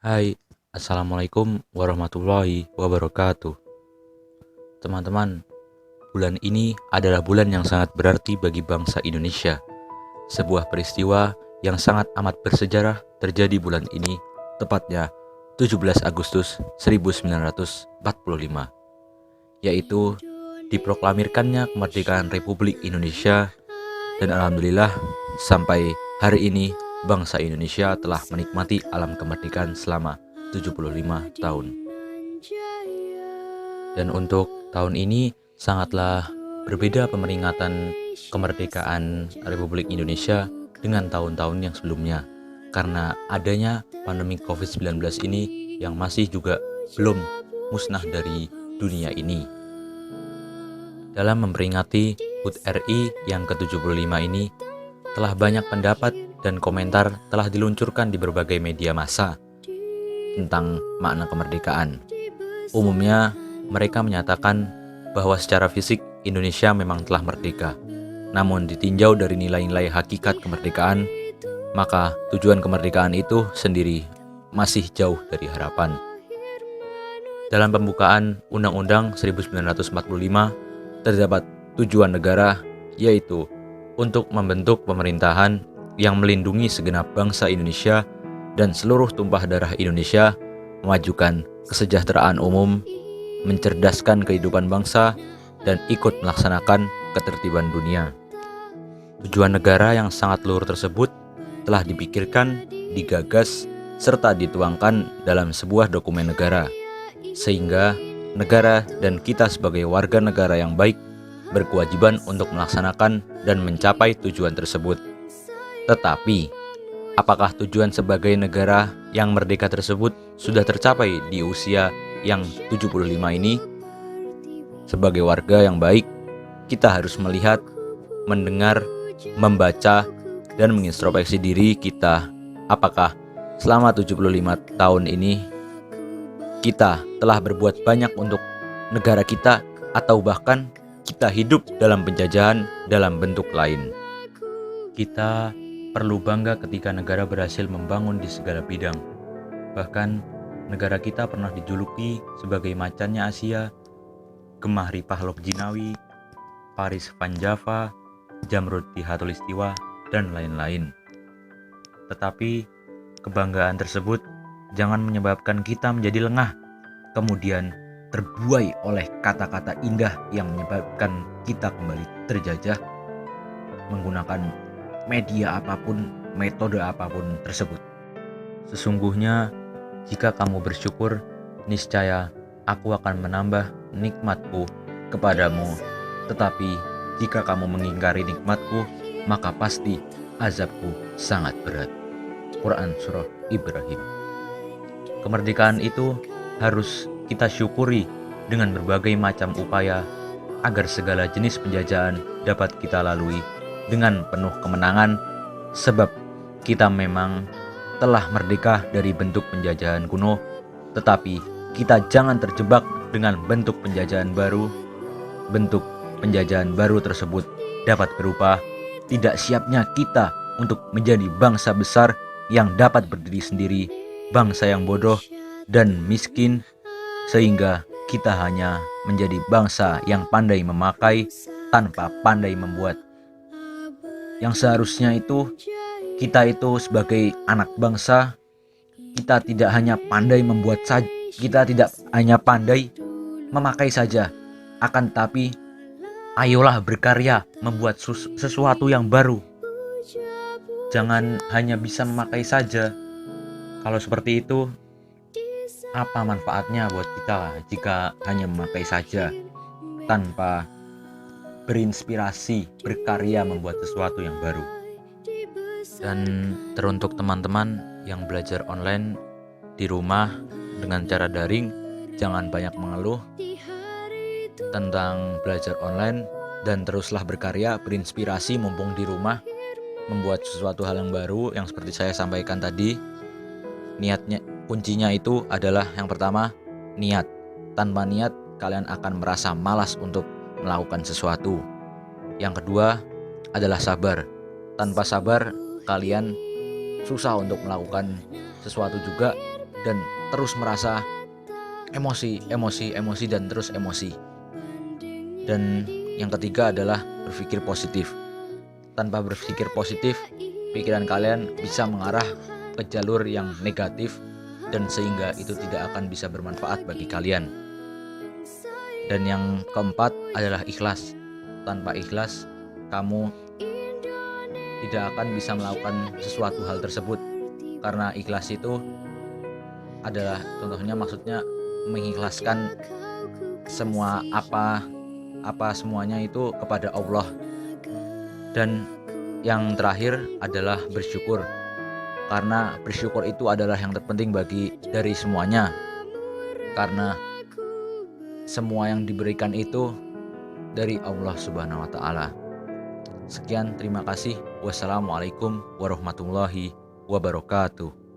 Hai, Assalamualaikum warahmatullahi wabarakatuh. Teman-teman, bulan ini adalah bulan yang sangat berarti bagi bangsa Indonesia. Sebuah peristiwa yang sangat amat bersejarah terjadi bulan ini, tepatnya 17 Agustus 1945, yaitu diproklamirkannya kemerdekaan Republik Indonesia. Dan alhamdulillah, sampai hari ini bangsa Indonesia telah menikmati alam kemerdekaan selama 75 tahun. Dan untuk tahun ini sangatlah berbeda pemeringatan kemerdekaan Republik Indonesia dengan tahun-tahun yang sebelumnya, karena adanya pandemi COVID-19 ini yang masih juga belum musnah dari dunia ini. Dalam memperingati HUT RI yang ke-75 ini, telah banyak pendapat dan komentar telah diluncurkan di berbagai media massa tentang makna kemerdekaan. Umumnya, mereka menyatakan bahwa secara fisik Indonesia memang telah merdeka. Namun ditinjau dari nilai-nilai hakikat kemerdekaan, maka tujuan kemerdekaan itu sendiri masih jauh dari harapan. Dalam pembukaan Undang-Undang 1945, terdapat tujuan negara, yaitu untuk membentuk pemerintahan yang melindungi segenap bangsa Indonesia dan seluruh tumpah darah Indonesia, memajukan kesejahteraan umum, mencerdaskan kehidupan bangsa, dan ikut melaksanakan ketertiban dunia. Tujuan negara yang sangat luhur tersebut telah dipikirkan, digagas, serta dituangkan dalam sebuah dokumen negara, sehingga negara dan kita sebagai warga negara yang baik berkewajiban untuk melaksanakan dan mencapai tujuan tersebut. Tetapi, apakah tujuan sebagai negara yang merdeka tersebut sudah tercapai di usia yang 75 ini? Sebagai warga yang baik, kita harus melihat, mendengar, membaca, dan mengintrospeksi diri kita. Apakah selama 75 tahun ini kita telah berbuat banyak untuk negara kita, atau bahkan kita hidup dalam penjajahan dalam bentuk lain? Kita perlu bangga ketika negara berhasil membangun di segala bidang. Bahkan negara kita pernah dijuluki sebagai macannya Asia, Gemah Ripah Lok Jinawi, Paris Van Java, Jamrud di Khatulistiwa, dan lain-lain. Tetapi kebanggaan tersebut jangan menyebabkan kita menjadi lengah, kemudian terbuai oleh kata-kata indah yang menyebabkan kita kembali terjajah menggunakan media apapun, metode apapun tersebut. Sesungguhnya, jika kamu bersyukur, niscaya aku akan menambah nikmatku kepadamu. Tetapi jika kamu mengingkari nikmatku, maka pasti azabku sangat berat. Quran Surah Ibrahim. Kemerdekaan itu harus kita syukuri dengan berbagai macam upaya agar segala jenis penjajahan dapat kita lalui dengan penuh kemenangan, sebab kita memang telah merdeka dari bentuk penjajahan kuno, tetapi kita jangan terjebak dengan bentuk penjajahan baru. Bentuk penjajahan baru tersebut dapat berupa tidak siapnya kita untuk menjadi bangsa besar yang dapat berdiri sendiri, bangsa yang bodoh dan miskin, sehingga kita hanya menjadi bangsa yang pandai memakai tanpa pandai membuat. Yang seharusnya itu, kita itu sebagai anak bangsa, kita tidak hanya pandai membuat saja, kita tidak hanya pandai memakai saja, akan tetapi ayolah berkarya membuat sesuatu yang baru. Jangan hanya bisa memakai saja. Kalau seperti itu, apa manfaatnya buat kita jika hanya memakai saja tanpa berinspirasi, berkarya membuat sesuatu yang baru? Dan teruntuk teman-teman yang belajar online di rumah dengan cara daring, jangan banyak mengeluh tentang belajar online dan teruslah berkarya, berinspirasi mumpung di rumah, membuat sesuatu hal yang baru yang seperti saya sampaikan tadi. Niatnya, kuncinya itu adalah yang pertama, niat. Tanpa niat, kalian akan merasa malas untuk melakukan sesuatu. Yang kedua adalah sabar. Tanpa sabar, kalian susah untuk melakukan sesuatu juga, dan terus merasa emosi, dan terus emosi. Dan yang ketiga adalah berpikir positif. Tanpa berpikir positif, pikiran kalian bisa mengarah ke jalur yang negatif dan sehingga itu tidak akan bisa bermanfaat bagi kalian. Dan yang keempat adalah ikhlas. Tanpa ikhlas, kamu tidak akan bisa melakukan sesuatu hal tersebut. Karena ikhlas itu adalah contohnya, maksudnya mengikhlaskan semua semuanya itu kepada Allah. Dan yang terakhir adalah bersyukur. Karena bersyukur itu adalah yang terpenting dari semuanya. Karena semua yang diberikan itu dari Allah Subhanahu wa taala. Sekian, terima kasih. Wassalamualaikum warahmatullahi wabarakatuh.